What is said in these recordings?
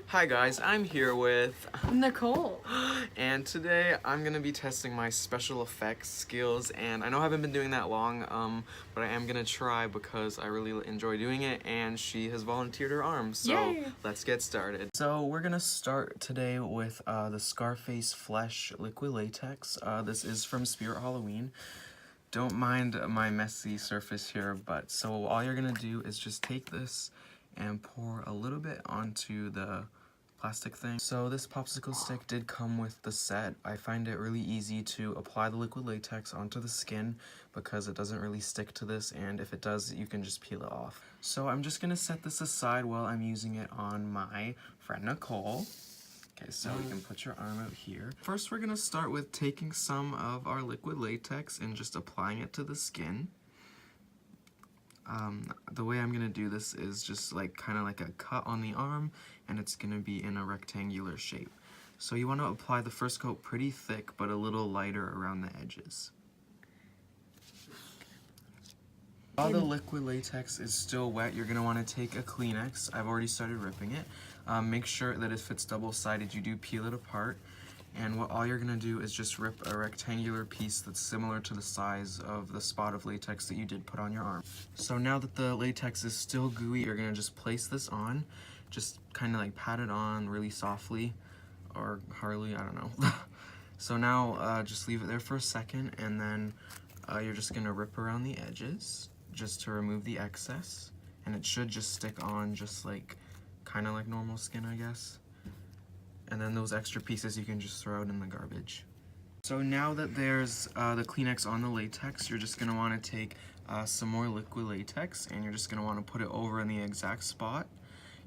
Hi guys, I'm here with Nicole. and today I'm gonna be testing my special effects skills, and I know I haven't been doing that long, but I am gonna try because I really enjoy doing it, and she has volunteered her arm, so Yay. Let's get started. So we're gonna start today with the Scarface Flesh Liquid Latex. This is from Spirit Halloween. Don't mind my messy surface here, but so all you're gonna do is just take this and pour a little bit onto the plastic thing. So this popsicle stick did come with the set. I find it really easy to apply the liquid latex onto the skin because it doesn't really stick to this, and if it does, you can just peel it off. So I'm just gonna set this aside while I'm using it on my friend Nicole. Okay, so you can put your arm out here. First, we're gonna start with taking some of our liquid latex and just applying it to the skin. The way I'm gonna do this is just like kind of like a cut on the arm, and it's gonna be in a rectangular shape. So you want to apply the first coat pretty thick, but a little lighter around the edges. While the liquid latex is still wet, you're gonna want to take a Kleenex. I've already started ripping it. Make sure that if it's double-sided, you do peel it apart. And all you're gonna do is just rip a rectangular piece that's similar to the size of the spot of latex that you did put on your arm. So now that the latex is still gooey, you're gonna just place this on. Just kind of like pat it on really softly, or hardly, I don't know. So now just leave it there for a second, and then you're just gonna rip around the edges just to remove the excess. And it should just stick on just like, kind of like normal skin, I guess. And then those extra pieces you can just throw out in the garbage. So now that there's the Kleenex on the latex, you're just gonna wanna take some more liquid latex, and you're just gonna wanna put it over in the exact spot.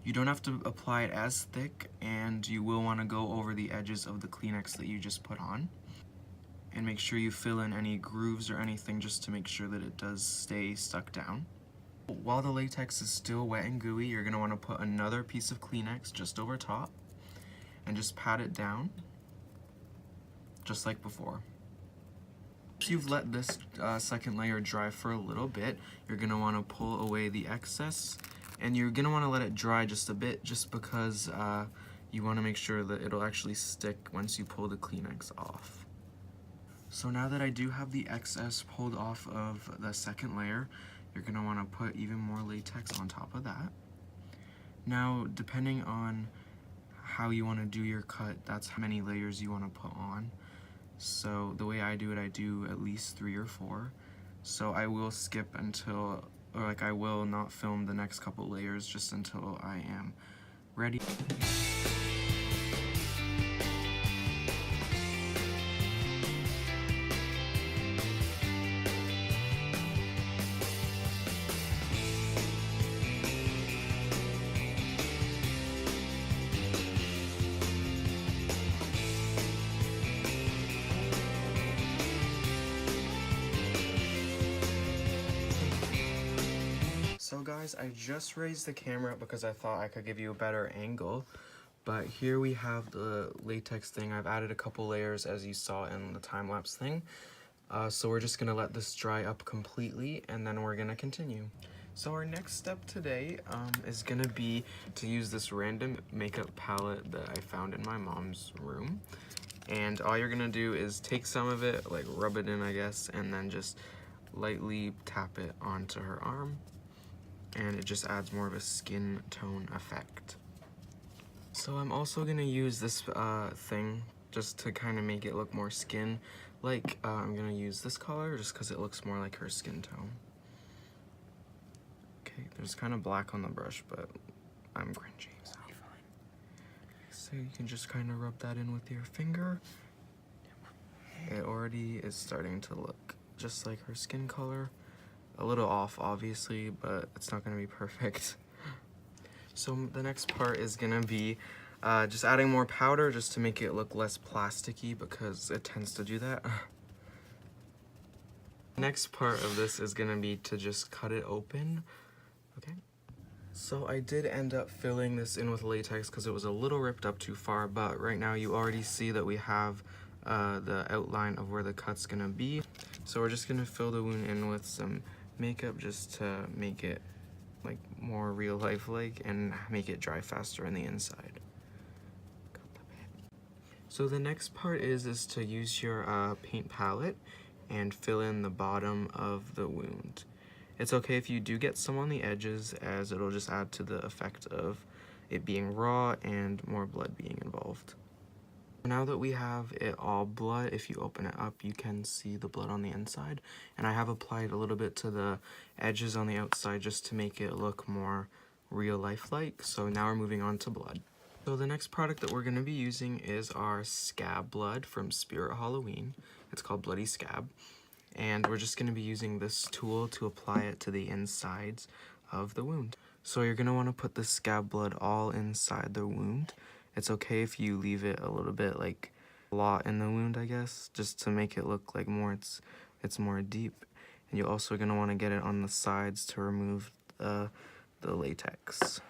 You don't have to apply it as thick, and you will wanna go over the edges of the Kleenex that you just put on. And make sure you fill in any grooves or anything just to make sure that it does stay stuck down. While the latex is still wet and gooey, you're gonna wanna put another piece of Kleenex just over top, and just pat it down, just like before. If you've let this second layer dry for a little bit, you're gonna wanna pull away the excess, and you're gonna wanna let it dry just a bit, just because you wanna make sure that it'll actually stick once you pull the Kleenex off. So now that I do have the excess pulled off of the second layer, you're gonna wanna put even more latex on top of that. Now, depending on how you want to do your cut, that's how many layers you want to put on. So the way I do it, I do at least 3 or 4. So I will skip until, or like I will not film the next couple layers just until I am ready. So guys, I just raised the camera because I thought I could give you a better angle, but here we have the latex thing. I've added a couple layers as you saw in the time-lapse thing. So we're just gonna let this dry up completely, and then we're gonna continue. So our next step today is gonna be to use this random makeup palette that I found in my mom's room. And all you're gonna do is take some of it, like rub it in, I guess, and then just lightly tap it onto her arm. And it just adds more of a skin tone effect. So I'm also gonna use this thing just to kind of make it look more skin. Like, I'm gonna use this color just because it looks more like her skin tone. Okay, there's kind of black on the brush, but I'm cringing, so fine. So you can just kind of rub that in with your finger. It already is starting to look just like her skin color. A little off, obviously, but it's not gonna be perfect. So the next part is gonna be just adding more powder just to make it look less plasticky, because it tends to do that. Next part of this is gonna be to just cut it open. Okay. So I did end up filling this in with latex because it was a little ripped up too far, but right now you already see that we have the outline of where the cut's gonna be. So we're just gonna fill the wound in with some makeup just to make it like more real life like and make it dry faster on the inside. So the next part is to use your paint palette and fill in the bottom of the wound. It's okay if you do get some on the edges, as it'll just add to the effect of it being raw and more blood being involved. Now that we have it all blood, if you open it up, you can see the blood on the inside. And I have applied a little bit to the edges on the outside just to make it look more real life-like. So now we're moving on to blood. So the next product that we're going to be using is our scab blood from Spirit Halloween. It's called Bloody Scab. And we're just going to be using this tool to apply it to the insides of the wound. So you're going to want to put the scab blood all inside the wound. It's okay if you leave it a little bit, like a lot in the wound, I guess, just to make it look like more it's more deep. And you're also going to want to get it on the sides to remove the latex.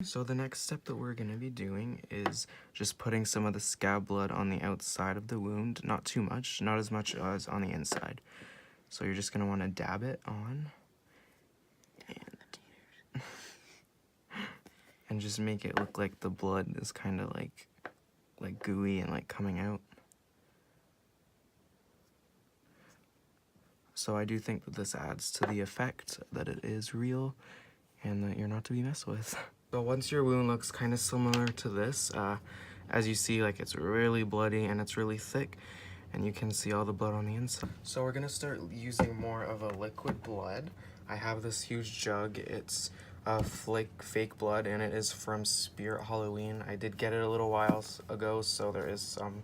So the next step that we're going to be doing is just putting some of the scab blood on the outside of the wound. Not too much, not as much as on the inside. So you're just going to want to dab it on. And just make it look like the blood is kind of like gooey and like coming out. So I do think that this adds to the effect that it is real and that you're not to be messed with. So once your wound looks kind of similar to this, as you see, like it's really bloody and it's really thick, and you can see all the blood on the inside. So we're gonna start using more of a liquid blood. I have this huge jug. It's fake blood, and it is from Spirit Halloween. I did get it a little while ago, so there is some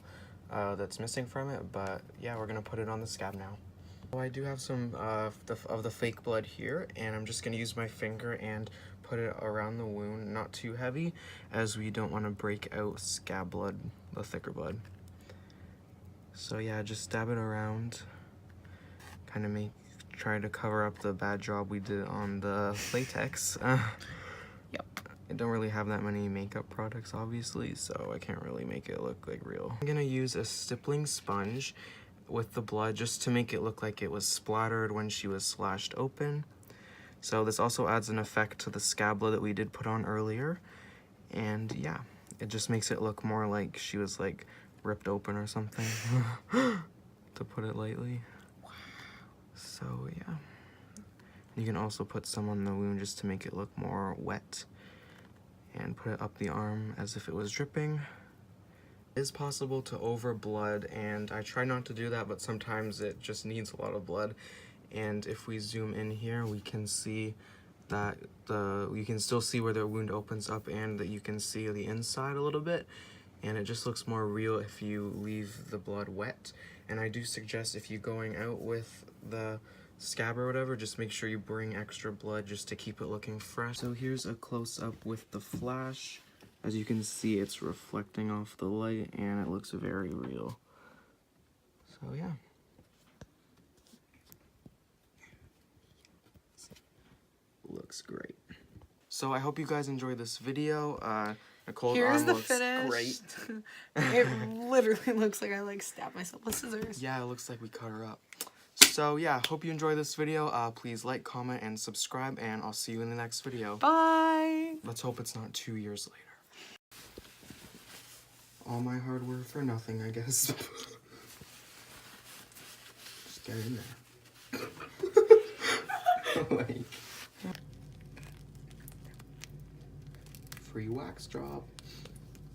that's missing from it, but yeah, we're gonna put it on the scab now. So I do have some of the fake blood here, and I'm just gonna use my finger and put it around the wound, not too heavy, as we don't want to break out scab blood, the thicker blood. So yeah, just dab it around, kind of try to cover up the bad job we did on the latex. Yep. I don't really have that many makeup products, obviously, so I can't really make it look like real. I'm gonna use a stippling sponge with the blood just to make it look like it was splattered when she was slashed open. So this also adds an effect to the scab blood that we did put on earlier. And yeah, it just makes it look more like she was like ripped open or something, to put it lightly. Wow. So yeah. You can also put some on the wound just to make it look more wet. And put it up the arm as if it was dripping. It is possible to over blood, and I try not to do that, but sometimes it just needs a lot of blood. And if we zoom in here, we can see that you can still see where the wound opens up, and that you can see the inside a little bit. And it just looks more real if you leave the blood wet. And I do suggest, if you're going out with the scab or whatever, just make sure you bring extra blood just to keep it looking fresh. So here's a close-up with the flash. As you can see, it's reflecting off the light, and it looks very real. So yeah. Looks great. So I hope you guys enjoyed this video. Nicole's arm looks great. It literally looks like I like stabbed myself with scissors. Yeah, it looks like we cut her up. So yeah, hope you enjoyed this video. Please like, comment, and subscribe, and I'll see you in the next video. Bye! Let's hope it's not 2 years later. All my hard work for nothing, I guess. Just get in there. Like, free wax drop.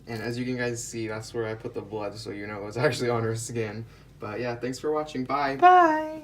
And as you can guys see, that's where I put the blood, so you know it was actually on her skin. But yeah, thanks for watching. Bye. Bye!